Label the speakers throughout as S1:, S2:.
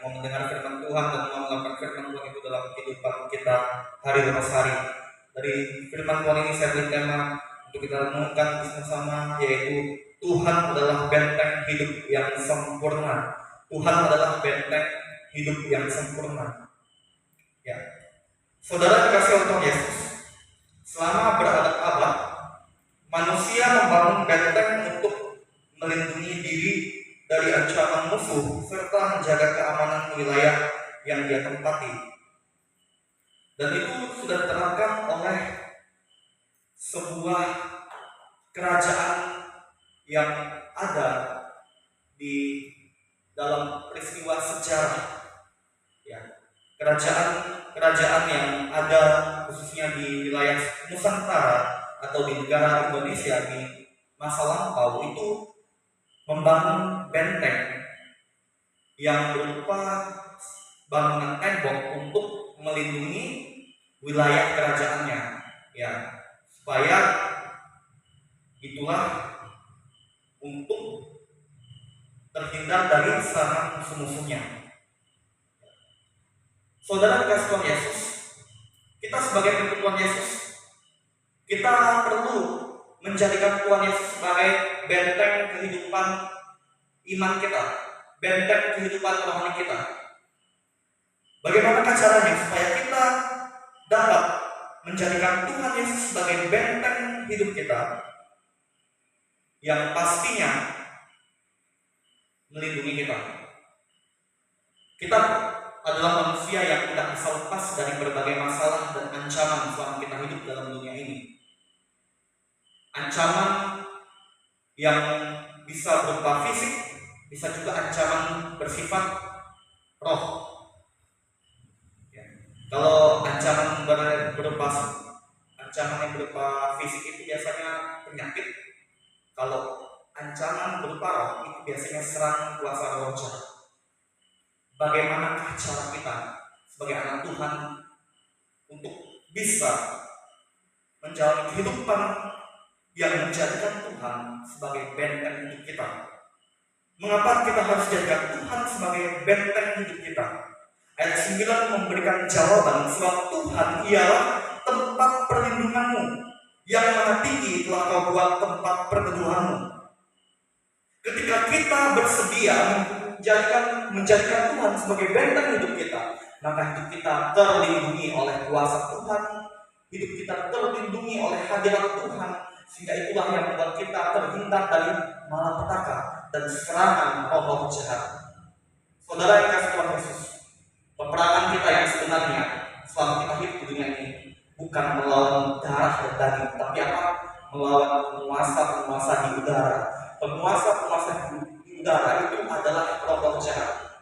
S1: mau mendengar firman Tuhan dan mau melakukan firman Tuhan itu dalam kehidupan kita hari lepas hari. Dari firman Tuhan ini saya beri tema untuk kita renungkan bersama-sama, yaitu Tuhan adalah benteng hidup yang sempurna. Tuhan adalah benteng hidup yang sempurna. Ya, saudara dikasih oleh Tuhan Yesus, selama berabad-abad manusia membangun benteng untuk melindungi diri dari ancaman musuh serta menjaga keamanan wilayah yang dia tempati. Dan itu sudah diterapkan oleh sebuah kerajaan yang ada di dalam peristiwa sejarah. Ya, kerajaan yang ada khususnya di wilayah Nusantara atau di negara Indonesia di masa lampau itu membangun benteng yang berupa bangunan tembok untuk melindungi wilayah kerajaannya, ya, supaya itulah untuk terhindar dari serangan musuh-musuhnya. Saudara dikasih Tuhan Yesus, kita sebagai pengikut Tuhan Yesus, kita perlu menjadikan Tuhan Yesus sebagai benteng kehidupan iman kita, benteng kehidupan rohani kita. Bagaimana caranya supaya kita dapat menjadikan Tuhan Yesus sebagai benteng hidup kita yang pastinya melindungi kita? Kita adalah manusia yang tidak bisa lepas dari berbagai masalah dan ancaman selama kita hidup dalam dunia ini. Ancaman yang bisa berupa fisik, bisa juga ancaman bersifat roh. Ya. Kalau ancaman berupa ancaman yang berupa fisik itu biasanya penyakit. Kalau ancaman berupa roh itu biasanya serang kuasa roh jahat. Bagaimana cara kita sebagai anak Tuhan untuk bisa menjalani kehidupan yang menjadikan Tuhan sebagai benteng hidup kita? Mengapa kita harus jadikan Tuhan sebagai benteng hidup kita? Ayat 9 memberikan jawaban, sebab Tuhan ialah tempat perlindunganmu, yang mana tinggi telah kau buat tempat perteduhanmu. Ketika kita bersedia menjadikan Tuhan sebagai benteng hidup kita, maka hidup kita terlindungi oleh kuasa Tuhan, hidup kita terlindungi oleh hadirat Tuhan, sehingga itulah yang membuat kita terhindar dari malapetaka dan serangan roh-roh jahat. Saudara yang kasih Tuhan Yesus, peperangan kita yang sebenarnya selama kita hidup di dunia ini bukan melawan darah dan daging, tapi apa? Melawan penguasa-penguasa di udara. Penguasa-penguasa di udara itu adalah roh-roh jahat.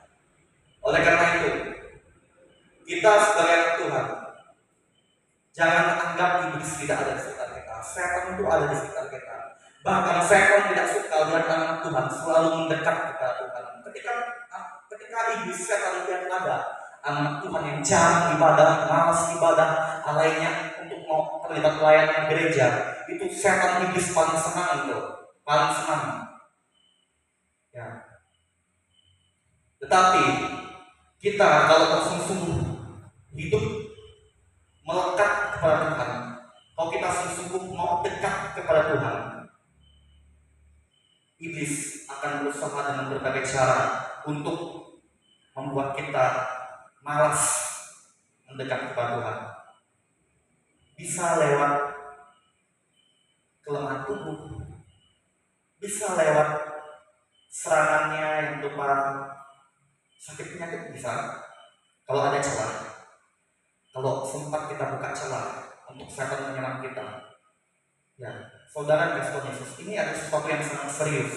S1: Oleh karena itu, kita sebagai anak Tuhan, jangan anggap iblis tidak ada di sekitar kita. Setan itu ada di sekitar kita. Bahkan setan tidak suka lihat anak Tuhan selalu mendekat kepada Tuhan. Ketika iblis setan yang ada, anak Tuhan yang jarang ibadah, malas ibadah, alainya untuk mau terlibat pelayanan gereja, itu setan iblis paling senang itu, paling senang. Ya. Tetapi kita kalau bersungguh-sungguh hidup melekat kepada Tuhan, kalau kita sungguh-sungguh mau dekat kepada Tuhan, iblis akan berusaha dengan berbagai cara untuk membuat kita malas mendekat kepada Tuhan. Bisa lewat kelemahan tubuh, bisa lewat serangannya yang berupa sakit penyakit, bisa kalau ada celah. Kalau sempat kita buka celah untuk setan menyerang kita, ya, saudara Kristus Yesus, ini adalah sesuatu yang sangat serius.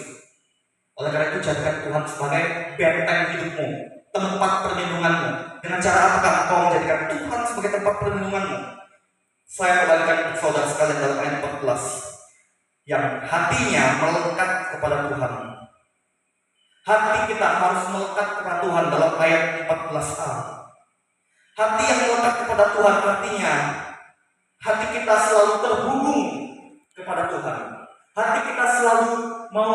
S1: Oleh karena itu, jadikan Tuhan sebagai benteng hidupmu, tempat perlindunganmu. Dengan cara apakah engkau menjadikan Tuhan sebagai tempat perlindunganmu? Saya kembalikan untuk saudara sekalian dalam ayat 14, yang hatinya melekat kepada Tuhan. Hati kita harus melekat kepada Tuhan dalam ayat 14a. Hati yang melekat kepada Tuhan artinya hati kita selalu terhubung kepada Tuhan. Hati kita selalu mau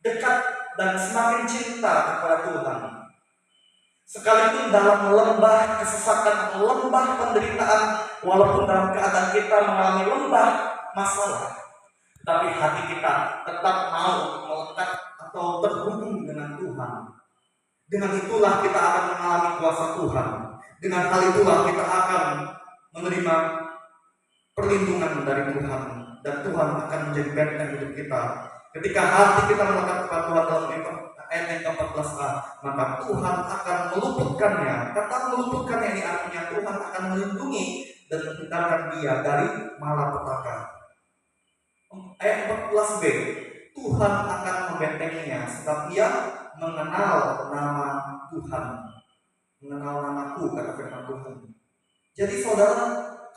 S1: dekat dan semakin cinta kepada Tuhan. Sekalipun dalam lembah kesesakan atau lembah penderitaan, walaupun dalam keadaan kita mengalami lembah masalah, tapi hati kita tetap mau melekat atau terhubung dengan Tuhan. Dengan itulah kita akan mengalami kuasa Tuhan. Dengan hal itulah kita akan menerima perlindungan dari Tuhan, dan Tuhan akan menjadi benteng hidup kita. Ketika hati kita melekat kepada Tuhan dalam ayat yang ke-14a, maka Tuhan akan meluputkannya. Kata meluputkannya ini artinya Tuhan akan melindungi dan menghindarkan dia dari malapetaka. Ayat 14b, Tuhan akan membentenginya sebab ia mengenal nama Tuhan. Mengenal namaku, kata firman Tuhan. Jadi saudara,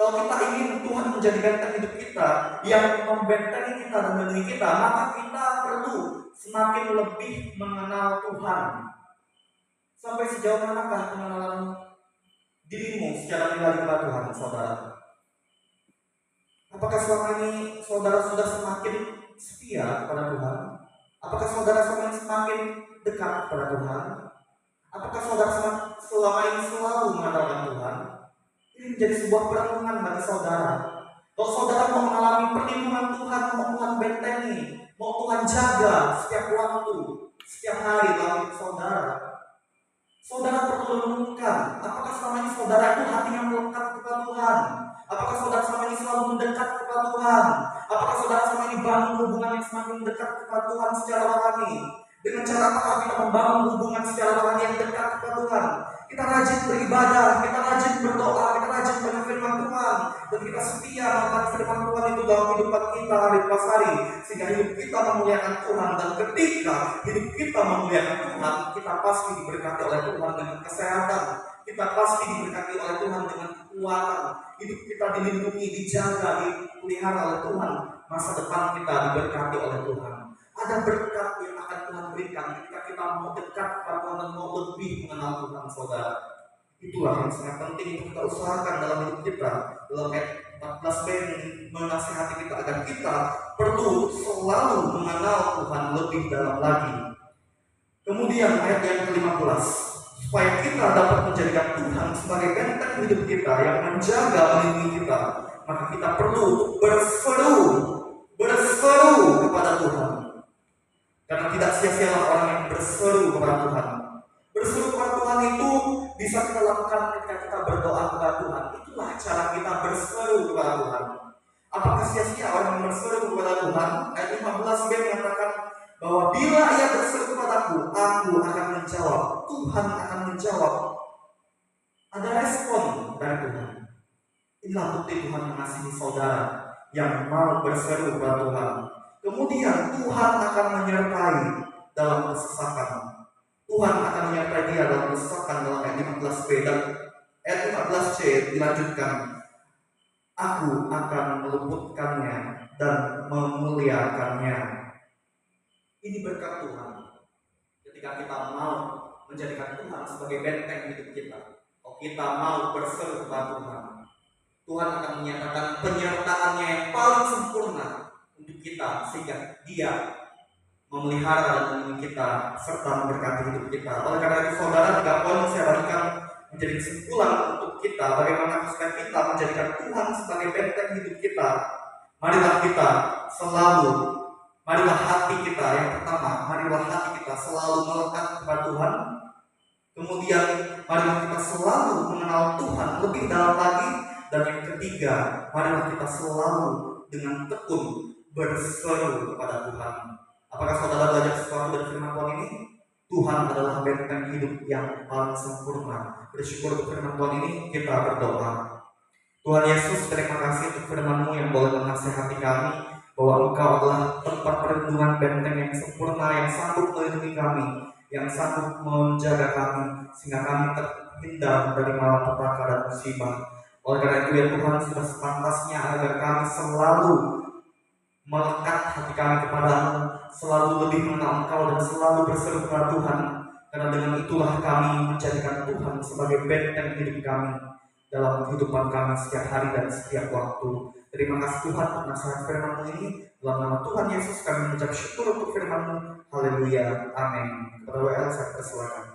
S1: kalau kita ingin Tuhan menjadi benteng hidup kita, yang membentengi kita dan melindungi kita, maka kita perlu semakin lebih mengenal Tuhan. Sampai sejauh manakah pengenalan dirimu secara pribadi kepada Tuhan, saudara? Apakah selama ini saudara sudah semakin setia kepada Tuhan? Apakah saudara semakin dekat kepada Tuhan? Apakah saudara selama ini selalu mengandalkan Tuhan? Ini menjadi sebuah perenungan bagi saudara. Kalau saudara mau mengalami perlindungan Tuhan, mau Tuhan bentengi, mau Tuhan jaga setiap waktu, setiap hari dalam hidup saudara, saudara perlu renungkan, apakah selama ini saudara itu hatinya melekat kepada Tuhan? Apakah saudara selama ini selalu mendekat kepada Tuhan? Apakah saudara selama ini bangun hubungan yang semakin dekat kepada Tuhan secara rohani? Dengan cara apa kita membangun hubungan secara rohani yang dekat kepada Tuhan? Kita rajin beribadah, kita rajin berdoa, kita rajin dengan firman Tuhan, dan kita setia melakukan firman Tuhan itu dalam kehidupan kita hari pas hari, sehingga hidup kita memuliakan Tuhan. Dan ketika hidup kita memuliakan Tuhan, kita pasti diberkati oleh Tuhan dengan kesehatan, kita pasti diberkati oleh Tuhan dengan kekuatan, hidup kita dilindungi, dijaga, dipelihara oleh Tuhan, masa depan kita diberkati oleh Tuhan. Ada berkat yang akan Tuhan berikan ketika kita mau dekat kepada Tuhan dan mau lebih mengenal Tuhan, saudara. Itulah yang sangat penting untuk kita usahakan dalam hidup kita. Dalam ayat 14b menasihati kita agar kita perlu selalu mengenal Tuhan lebih dalam lagi. Kemudian ayat yang ke-15, supaya kita dapat menjadikan Tuhan sebagai benteng hidup kita yang menjaga melindungi kita, maka kita perlu berseru kepada Tuhan. Karena tidak sia-sialah orang yang berseru kepada Tuhan. Berseru kepada Tuhan itu bisa kita lakukan ketika kita berdoa kepada Tuhan. Itulah cara kita berseru kepada Tuhan. Apakah sia-sia orang yang berseru kepada Tuhan? Ayat 15b mengatakan bahwa bila ia berseru kepadaku, aku akan menjawab. Tuhan akan menjawab. Ada respon dari Tuhan. Inilah bukti Tuhan mengasihi saudara yang mau berseru kepada Tuhan. Kemudian Tuhan akan menyertai dalam kesesakan. Tuhan akan menyertai dia dalam kesesakan dalam ayat 15b, dan ayat 15c dilanjutkan, aku akan meluputkannya dan memuliakannya. Ini berkat Tuhan. Ketika kita mau menjadikan Tuhan sebagai benteng hidup kita, kalau kita mau berseru kepada Tuhan, Tuhan akan menyatakan penyertaannya yang paling sempurna untuk kita, sehingga dia memelihara dan melindungi kita serta memberkati hidup kita. Oleh karena itu saudara, 3 poin saya bagikan menjadi kesimpulan untuk kita bagaimana supaya kita menjadikan Tuhan sebagai benteng hidup kita. Marilah kita selalu, marilah hati kita yang pertama, marilah hati kita selalu melekat kepada Tuhan. Kemudian marilah kita selalu mengenal Tuhan lebih dalam lagi. Dan yang ketiga, marilah kita selalu dengan tekun berseru kepada Tuhan. Apakah saudara belajar sesuatu dari firman Tuhan ini? Tuhan adalah benteng hidup yang paling sempurna. Bersyukur untuk firman Tuhan ini, kita berdoa. Tuhan Yesus, terima kasih untuk firman-Mu yang boleh menasihati kami bahwa Engkau adalah tempat perlindungan, benteng yang sempurna, yang sanggup melindungi kami, yang sanggup menjaga kami, sehingga kami terhindar dari malapetaka dan musibah. Oleh karena itu ya Tuhan, sudah sepantasnya agar kami selalu melekat hati kami kepadamu, selalu lebih mengenal Engkau dan selalu berseru kepada Tuhan. Karena dengan itulah kami menjadikan Tuhan sebagai benteng hidup kami dalam kehidupan kami setiap hari dan setiap waktu. Terima kasih Tuhan untuk nasihat firman-Mu ini. Dalam nama Tuhan Yesus kami mengucap syukur untuk firman-Mu. Haleluya. Amin. Kepada WL saya persilakan.